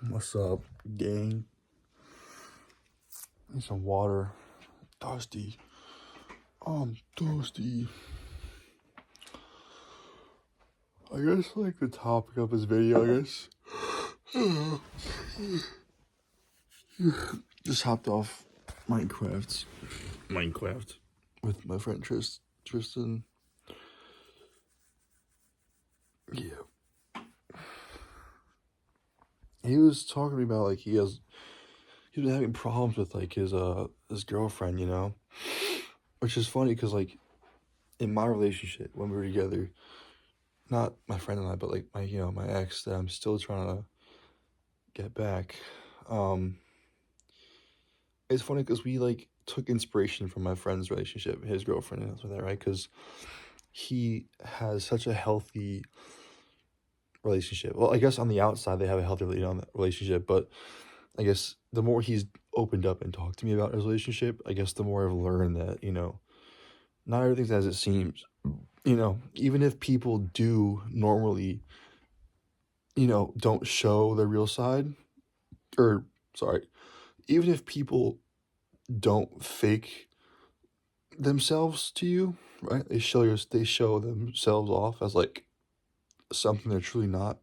What's up, gang? Need some water. Thirsty. I'm thirsty. I guess, like, the topic of this video, I guess. Just hopped off Minecraft with my friend Tristan. Yeah. He was talking to me about, like, he's been having problems with, like, his girlfriend, you know? Which is funny, because, like, in my relationship, when we were together, not my friend and I, but, like, my ex that I'm still trying to get back, it's funny because we, like, took inspiration from my friend's relationship, his girlfriend, and that's that, right? Because he has such a healthy relationship. Well, I guess on the outside they have a healthy, relationship, but I guess the more he's opened up and talked to me about his relationship, I guess the more I've learned that, not everything's as it seems. Even if people do normally, don't show their real side, or sorry, even if people don't fake themselves to you, right? They show themselves off as, like, something they're truly not.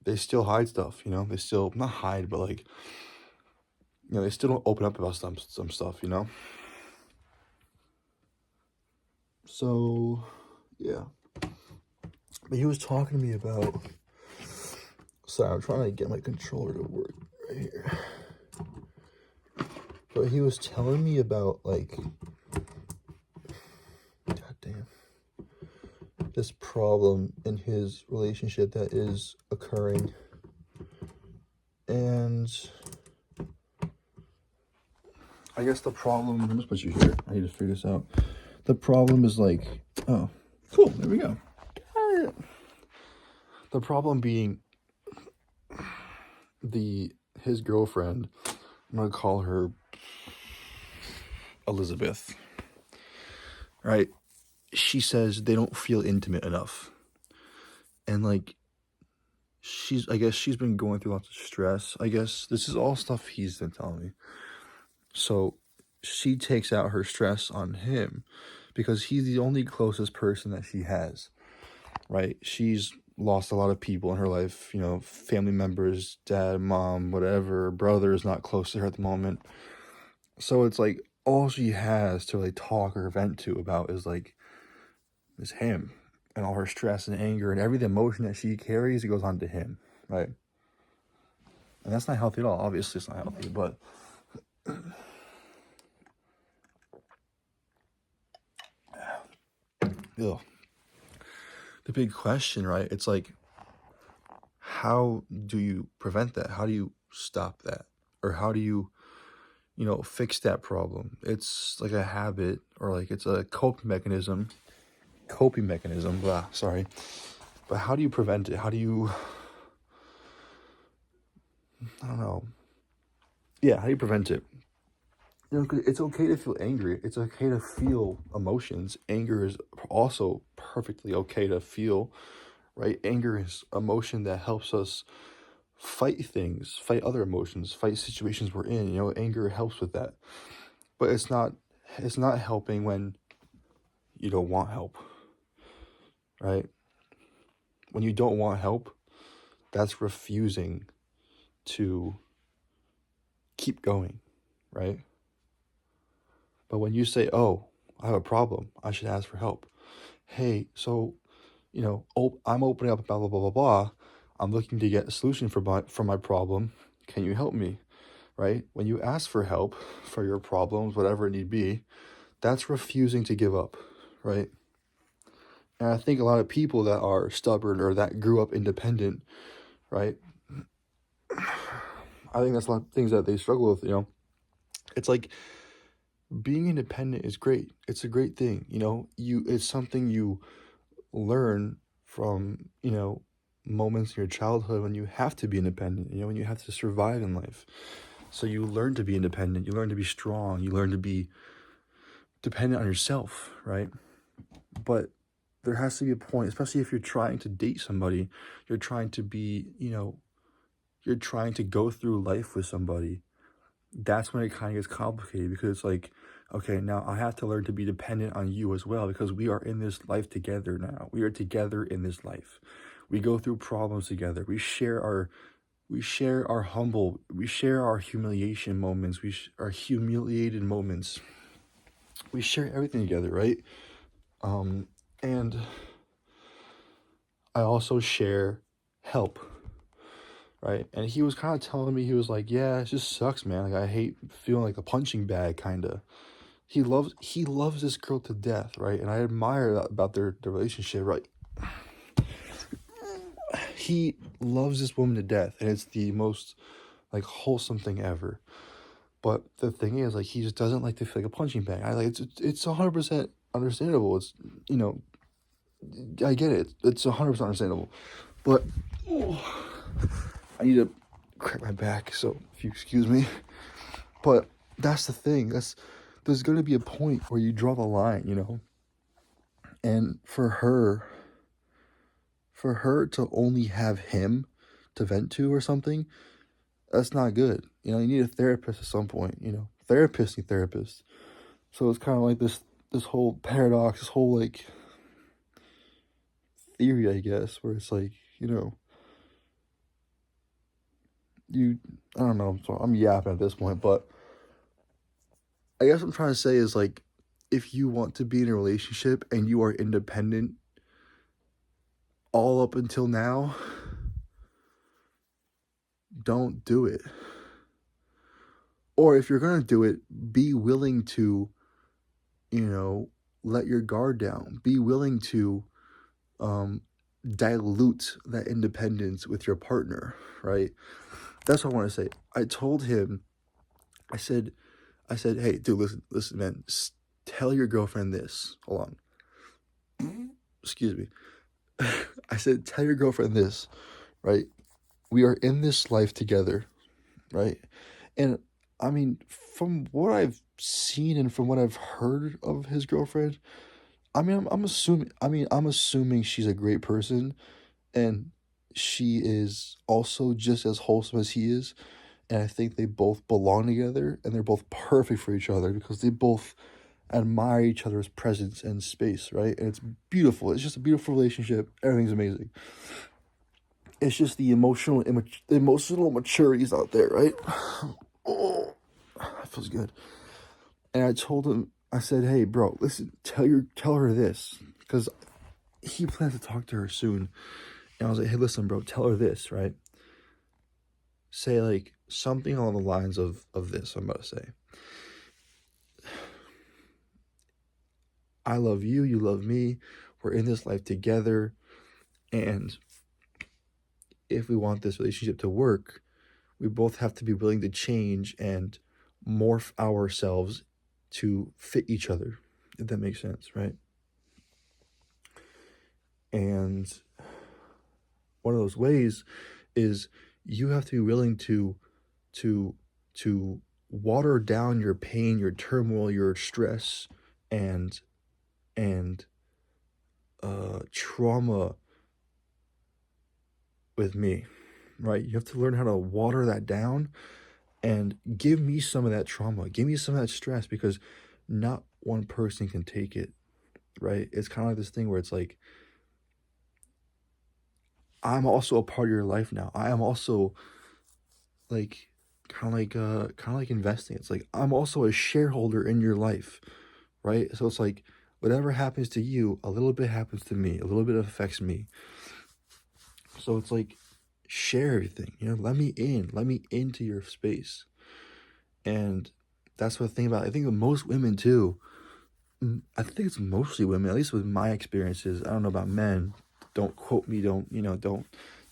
They still hide stuff, They still not hide, but, like, they still don't open up about some stuff. So, yeah. But he was talking to me about. Sorry, I'm trying to get my controller to work right here. But he was telling me about, like, goddamn, this problem in his relationship that is occurring. And I guess the problem, let me put you here. I need to figure this out. The problem is, like, oh, cool, there we go. Got it. The problem being his girlfriend, I'm gonna call her Elizabeth, right? She says they don't feel intimate enough. And, like, I guess she's been going through lots of stress. I guess this is all stuff he's been telling me. So she takes out her stress on him because he's the only closest person that she has, right? She's lost a lot of people in her life, family members, dad, mom, whatever, brother is not close to her at the moment. So it's like all she has to, like, talk or vent to about is him, and all her stress and anger and every emotion that she carries, it goes on to him, right? And that's not healthy at all. Obviously, it's not healthy, but ugh. The big question, right? It's like, how do you prevent that? How do you stop that? Or how do you, fix that problem? It's like a habit, or, like, it's a coping mechanism, sorry. But how do you prevent it? How do you, I don't know. Yeah, how do you prevent it? 'Cause it's okay to feel angry. It's okay to feel emotions. Anger is also perfectly okay to feel, right? Anger is emotion that helps us fight things, fight other emotions, fight situations we're in. Anger helps with that. But it's not helping when you don't want help, right? When you don't want help, that's refusing to keep going, right? But when you say, "Oh, I have a problem, I should ask for help." Hey, so, I'm opening up, blah, blah, blah, blah, blah. I'm looking to get a solution for my problem. Can you help me? Right? When you ask for help for your problems, whatever it need be, that's refusing to give up, right? And I think a lot of people that are stubborn or that grew up independent, right? I think that's a lot of things that they struggle with, It's like, being independent is great. It's a great thing, it's something you learn from, moments in your childhood when you have to be independent, when you have to survive in life. So you learn to be independent, you learn to be strong, you learn to be dependent on yourself, right? But there has to be a point, especially if you're trying to date somebody, you're trying to be, you're trying to go through life with somebody. That's when it kind of gets complicated, because it's like, okay, now I have to learn to be dependent on you as well, because we are in this life together now. We are together in this life. We go through problems together. We share our humiliation moments. Our humiliated moments. We share everything together, right? And I also share help, right? And he was kind of telling me, he was like, yeah, it just sucks, man. Like, I hate feeling like a punching bag, kind of. He loves this girl to death, right? And I admire that about their relationship, right? He loves this woman to death, and it's the most like wholesome thing ever. But the thing is, like, he just doesn't like to feel like a punching bag. I like it's 100% understandable. It's, you know, I get it. It's 100% understandable. But I need to crack my back, so if you excuse me. But that's the thing. There's gonna be a point where you draw the line, And for her to only have him to vent to or something, that's not good. You need a therapist at some point, Therapist need therapists. So it's kind of like this whole paradox, this whole like theory, I guess, where it's like, I don't know, so I'm yapping at this point, but I guess what I'm trying to say is, like, if you want to be in a relationship and you are independent all up until now, don't do it. Or if you're going to do it, be willing to, let your guard down. Be willing to dilute that independence with your partner, right? That's what I want to say. I told him, I said, hey, dude, listen, man, tell your girlfriend this. Hold on. Excuse me. I said, tell your girlfriend this, right? We are in this life together, right? And I mean, from what I've seen and from what I've heard of his girlfriend, I mean, I'm assuming she's a great person, and she is also just as wholesome as he is. And I think they both belong together, and they're both perfect for each other because they both admire each other's presence and space, right? And it's beautiful. It's just a beautiful relationship. Everything's amazing. It's just the emotional maturities out there, right? Oh, that feels good. And I told him, I said, hey, bro, listen, tell her this, because he plans to talk to her soon. And I was like, hey, listen, bro, tell her this, right? Say, like, something along the lines of this I'm about to say. I love you, you love me, we're in this life together, and if we want this relationship to work, we both have to be willing to change and morph ourselves to fit each other, if that makes sense, right? And one of those ways is you have to be willing to water down your pain, your turmoil, your stress, and trauma with me, right? You have to learn how to water that down and give me some of that trauma, give me some of that stress, because not one person can take it, right? It's kind of like this thing where it's like, I'm also a part of your life now. I am also like kind of like investing. It's like I'm also a shareholder in your life, right? So it's like whatever happens to you, a little bit happens to me, a little bit affects me. So it's like, share everything, let me into your space. And that's what I think about. I think with most women too, I think it's mostly women, at least with my experiences. I don't know about men. Don't quote me, don't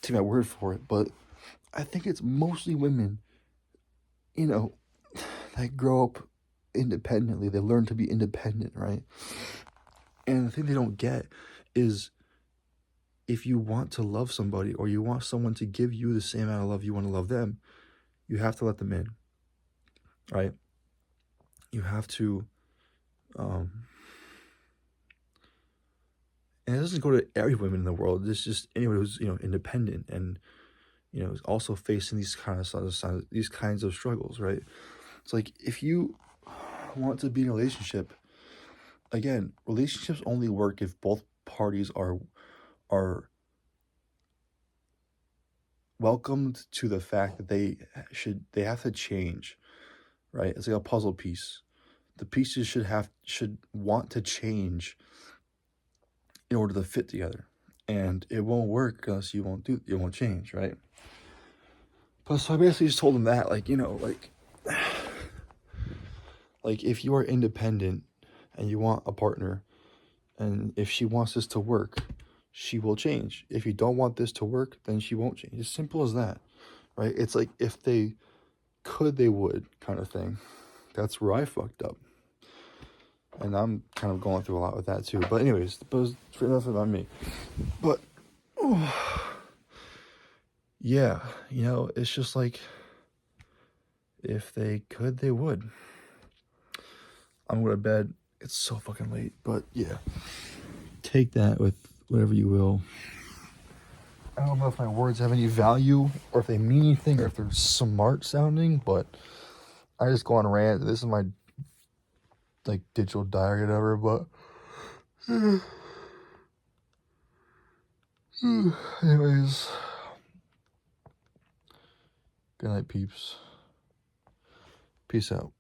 take my word for it. But I think it's mostly women, that grow up independently. They learn to be independent, right? And the thing they don't get is, if you want to love somebody, or you want someone to give you the same amount of love you want to love them, you have to let them in, right? You have to, And it doesn't go to every woman in the world. It's just anyone who's, independent and, is also facing these kinds of struggles, right? It's like, if you want to be in a relationship, again, relationships only work if both parties are welcomed to the fact that they have to change, right? It's like a puzzle piece. The pieces should want to change in order to fit together, and it won't work unless you won't change, right? But so I basically just told him that, like if you are independent and you want a partner, and if she wants this to work, she will change. If you don't want this to work, then she won't change. As simple as that, right? It's like, if they could, they would, kind of thing. That's where I fucked up. And I'm kind of going through a lot with that too. But anyways, enough about me. But yeah, it's just like, if they could, they would. I'm going to bed. It's so fucking late. But yeah, take that with whatever you will. I don't know if my words have any value, or if they mean anything, or if they're smart sounding, but I just go on rant. This is my digital diary or whatever, but anyways, good night, peeps. Peace out.